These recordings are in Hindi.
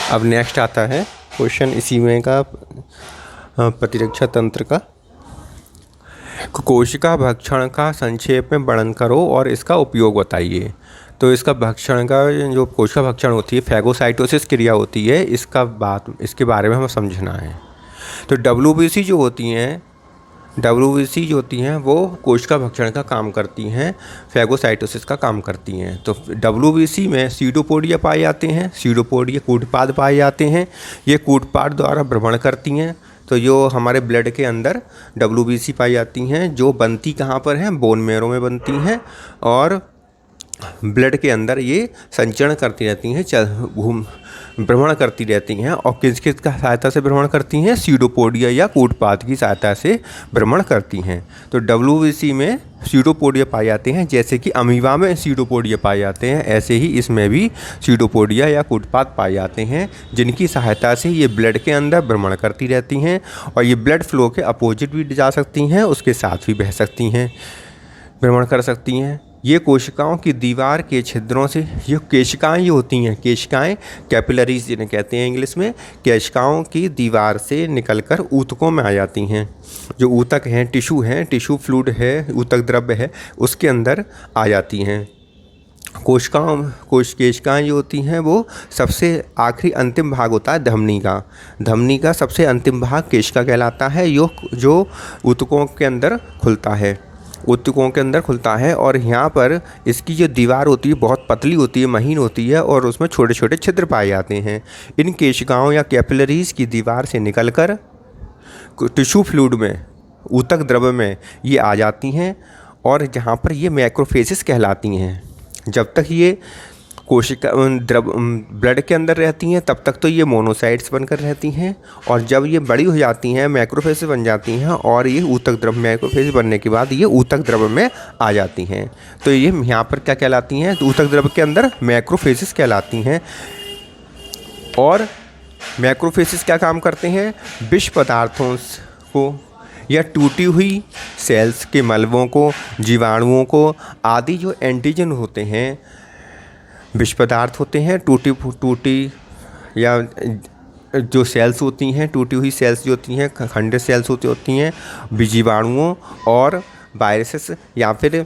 अब नेक्स्ट आता है क्वेश्चन इसी में का प्रतिरक्षा तंत्र का। कोशिका भक्षण का संक्षेप में वर्णन करो और इसका उपयोग बताइए। तो इसका भक्षण का जो कोशिका भक्षण होती है, फैगोसाइटोसिस क्रिया होती है, इसके बारे में हमें समझना है। तो डब्ल्यूबीसी जो होती हैं वो कोशिका भक्षण का काम करती हैं, फैगोसाइटोसिस का काम करती हैं। तो डब्ल्यूबीसी में सीडोपोडिया पाए जाते हैं, सीडोपोडिया कूटपाद पाए जाते हैं। ये कूटपाद द्वारा भ्रमण करती हैं। तो जो हमारे ब्लड के अंदर डब्ल्यूबीसी पाई जाती हैं, जो बनती कहाँ पर हैं, बोन मैरो में बनती हैं और ब्लड के अंदर ये संचरण करती रहती हैं, भ्रमण करती रहती हैं। और किस सहायता से भ्रमण करती हैं, सीडोपोडिया या कूटपाद की सहायता से भ्रमण करती हैं। तो डब्ल्यूबीसी में सीडोपोडिया पाए जाते हैं, जैसे कि अमीबा में सीडोपोडिया पाए जाते हैं, ऐसे ही इसमें भी सीडोपोडिया या कूटपाद पाए जाते हैं, जिनकी सहायता से ये ब्लड के अंदर भ्रमण करती रहती हैं। और ये ब्लड फ्लो के अपोजिट भी जा सकती हैं, उसके साथ भी बह सकती हैं, भ्रमण कर सकती हैं। ये कोशिकाओं की दीवार के छिद्रों से, ये केशिकाएँ होती हैं, केशिकाएँ कैपिलरीज जिन्हें कहते हैं इंग्लिश में, केशिकाओं की दीवार से निकलकर ऊतकों में आ जाती हैं। जो ऊतक हैं, टिश्यू फ्लूइड है, ऊतक द्रव्य है, उसके अंदर आ जाती हैं। केशिकाएँ जो होती हैं वो सबसे आखिरी अंतिम भाग होता है धमनी का सबसे अंतिम भाग केशिका कहलाता है, जो ऊतकों के अंदर खुलता है। और यहाँ पर इसकी जो दीवार होती है बहुत पतली होती है, महीन होती है, और उसमें छोटे छोटे छिद्र पाए जाते हैं। इन केशिकाओं या कैपिलरीज की दीवार से निकलकर टिश्यू फ्लूइड में, ऊतक द्रव्य में ये आ जाती हैं, और जहाँ पर ये मैक्रोफेजेस कहलाती हैं। जब तक ये कोशिका ब्लड के अंदर रहती हैं तब तक तो ये मोनोसाइट्स बनकर रहती हैं, और जब ये बड़ी हो जाती हैं, मैक्रोफेज बन जाती हैं, और ये ऊतक द्रव्य, मैक्रोफेज बनने के बाद ये ऊतक द्रव्य में आ जाती हैं। तो ये यहाँ पर क्या कहलाती हैं, ऊतक द्रव्य के अंदर मैक्रोफेजेस कहलाती हैं। और मैक्रोफेजेस क्या काम करते हैं, विष पदार्थों को या टूटी हुई सेल्स के मलबों को, जीवाणुओं को आदि जो एंटीजन होते हैं, विष पदार्थ होते हैं, टूटी या जो सेल्स होती हैं, टूटी हुई सेल्स जो होती हैं, खंडित सेल्स होती हैं, जीवाणुओं और वायरसेस या फिर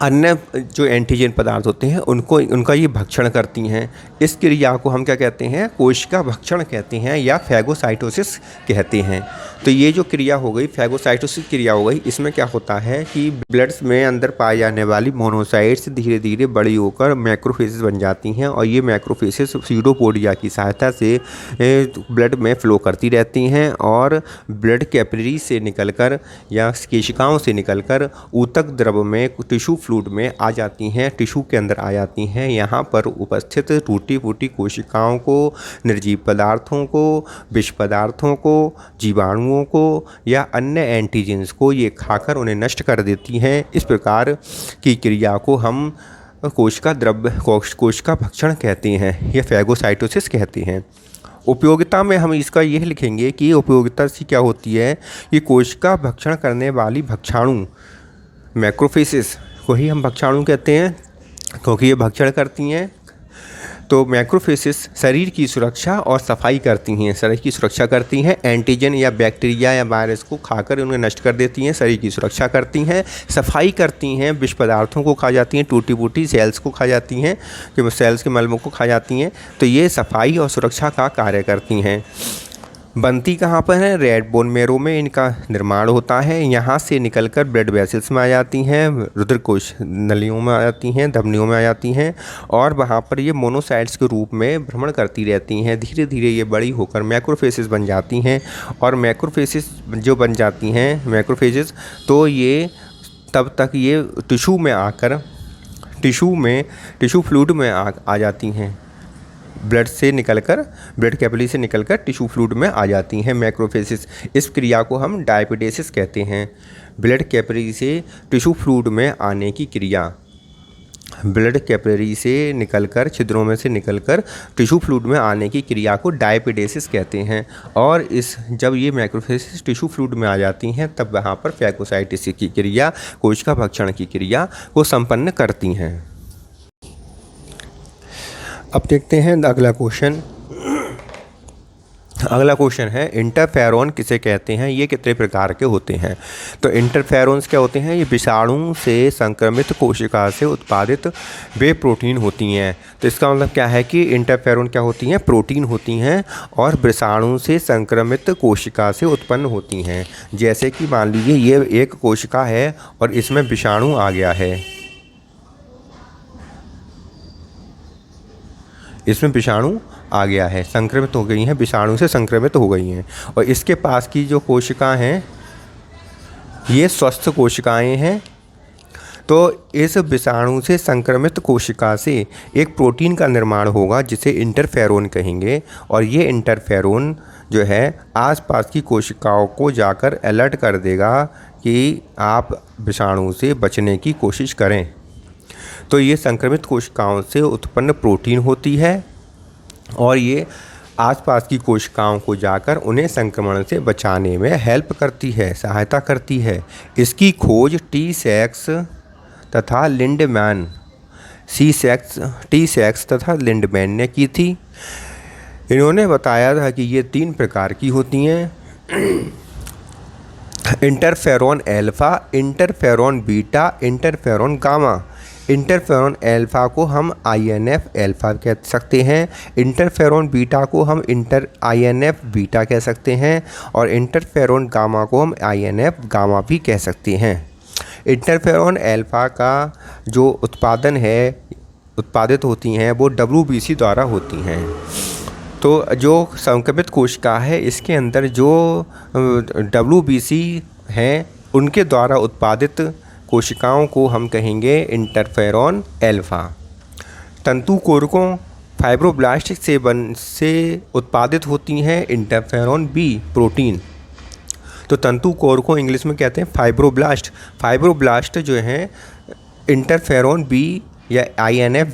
अन्य जो एंटीजन पदार्थ होते हैं उनका ये भक्षण करती हैं। इस क्रिया को हम क्या कहते हैं, कोशिका भक्षण कहते हैं या फैगोसाइटोसिस कहते हैं। तो ये जो क्रिया हो गई, फैगोसाइटोसिस क्रिया हो गई, इसमें क्या होता है कि ब्लड्स में अंदर पाई जाने वाली मोनोसाइट्स धीरे धीरे बड़ी होकर मैक्रोफेजेस बन जाती हैं, और ये मैक्रोफेजेस सीडोपोडिया की सहायता से ब्लड में फ्लो करती रहती हैं, और ब्लड कैपिलरी से निकलकर या केशिकाओं से निकलकर ऊतक द्रव्य में, टिश्यू फ्लूइड में आ जाती हैं, टिश्यू के अंदर आ जाती हैं। यहाँ पर उपस्थित टूटी फूटी कोशिकाओं को, निर्जीव पदार्थों को, विष पदार्थों को, जीवाणुओं को या अन्य एंटीजेंस को ये खाकर उन्हें नष्ट कर देती हैं। इस प्रकार की क्रिया को हम कोशिका भक्षण कहते हैं या फैगोसाइटोसिस कहते हैं। उपयोगिता में हम इसका यह लिखेंगे कि उपयोगिता से क्या होती है, ये कोशिका भक्षण करने वाली भक्षाणु, मैक्रोफेजेस को ही हम भक्षाणु कहते हैं क्योंकि ये भक्षण करती हैं। तो मैक्रोफेजेस शरीर की सुरक्षा और सफाई करती हैं, शरीर की सुरक्षा करती हैं, एंटीजन या बैक्टीरिया या वायरस को खाकर उन्हें नष्ट कर देती हैं, शरीर की सुरक्षा करती हैं, सफाई करती हैं, विष पदार्थों को खा जाती हैं, टूटी फूटी सेल्स को खा जाती हैं, कि सेल्स के मलबों को खा जाती हैं। तो ये सफाई और सुरक्षा का कार्य करती हैं। बनती कहाँ पर है, रेड बोन मैरो में इनका निर्माण होता है। यहाँ से निकलकर ब्लड वेसल्स में आ जाती हैं, रुधिरकोश नलियों में आ जाती हैं, धमनियों में आ जाती हैं, और वहाँ पर ये मोनोसाइट्स के रूप में भ्रमण करती रहती हैं। धीरे धीरे ये बड़ी होकर मैक्रोफेजेस बन जाती हैं, और मैक्रोफेजेस जो बन जाती हैं मैक्रोफेजेस, तो ये तब तक ये टिश्यू फ्लूइड में आ जाती हैं, ब्लड कैपिलरी से निकलकर टिश्यू फ्लूइड में आ जाती हैं मैक्रोफेजेस। इस क्रिया को हम डायपिडेसिस कहते हैं। ब्लड कैपिलरी से टिश्यू फ्लूइड में आने की क्रिया, ब्लड कैपिलरी से निकलकर, छिद्रों में से निकलकर टिश्यू फ्लूइड में आने की क्रिया को डायपिडेसिस कहते हैं। और जब ये मैक्रोफेजेस टिश्यू फ्लूइड में आ जाती हैं तब वहाँ पर फैगोसाइटोसिस की क्रिया, कोशिका भक्षण की क्रिया को संपन्न करती हैं। अब देखते हैं अगला क्वेश्चन। अगला क्वेश्चन है इंटरफेरोन किसे कहते हैं, ये कितने प्रकार के होते हैं। तो इंटरफेरोन्स क्या होते हैं, ये विषाणु से संक्रमित कोशिका से उत्पादित वे प्रोटीन होती हैं। तो इसका मतलब क्या है कि इंटरफेरोन क्या होती हैं, प्रोटीन होती हैं और विषाणु से संक्रमित कोशिका से उत्पन्न होती हैं। जैसे कि मान लीजिए ये एक कोशिका है और इसमें विषाणु आ गया है, इसमें विषाणु आ गया है, संक्रमित हो गई हैं, विषाणु से संक्रमित हो गई हैं, और इसके पास की जो कोशिका हैं ये स्वस्थ कोशिकाएं हैं। तो इस विषाणु से संक्रमित कोशिका से एक प्रोटीन का निर्माण होगा जिसे इंटरफेरोन कहेंगे, और ये इंटरफेरोन जो है आसपास की कोशिकाओं को जाकर अलर्ट कर देगा कि आप विषाणु से बचने की कोशिश करें। तो ये संक्रमित कोशिकाओं से उत्पन्न प्रोटीन होती है और ये आसपास की कोशिकाओं को जाकर उन्हें संक्रमण से बचाने में हेल्प करती है, सहायता करती है। इसकी खोज टी सेक्स तथा लिंडमैन टी सेक्स तथा लिंडमैन ने की थी। इन्होंने बताया था कि ये 3 प्रकार की होती हैं, interferon alpha, interferon beta, interferon gamma. Interferon alpha को हम INF अल्फा कह सकते हैं, इंटरफेरोन बीटा को हम INF बीटा कह सकते हैं, और इंटरफेरोन गामा को हम INF गामा भी कह सकते हैं। इंटरफेरोन अल्फा का जो उत्पादित होती हैं वो WBC द्वारा होती हैं। तो जो संक्रमित कोशिका है इसके अंदर जो WBC हैं उनके द्वारा उत्पादित कोशिकाओं को हम कहेंगे इंटरफेरोन अल्फा। तंतुकोरकों फाइब्रोब्लास्ट से उत्पादित होती हैं इंटरफेरोन बी प्रोटीन। तो तंतुकोरकों इंग्लिश में कहते हैं फाइब्रोब्लास्ट जो हैं इंटरफेरोन बी या INF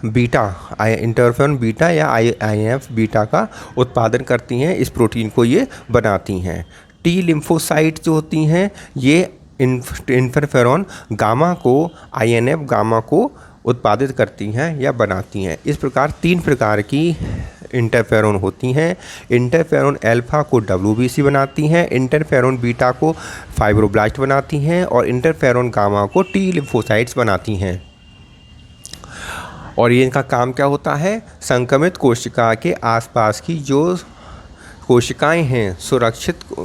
बीटा, इंटरफेरोन बीटा या INF बीटा का उत्पादन करती हैं, इस प्रोटीन को ये बनाती हैं। टी लिम्फोसाइट जो होती हैं ये इंटरफेरोन गामा को INF गामा को उत्पादित करती हैं या बनाती हैं। इस प्रकार 3 प्रकार की इंटरफेरोन होती हैं। इंटरफेरोन अल्फा को WBC बनाती हैं, इंटरफेरोन बीटा को फाइब्रोब्लास्ट बनाती हैं, और इंटरफेरोन गामा को टी लिम्फोसाइट्स बनाती हैं। और ये इनका काम क्या होता है, संक्रमित कोशिका के आसपास की जो कोशिकाएं हैं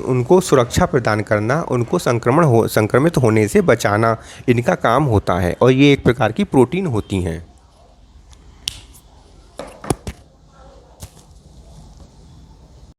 उनको सुरक्षा प्रदान करना, उनको संक्रमित होने से बचाना इनका काम होता है, और ये एक प्रकार की प्रोटीन होती हैं।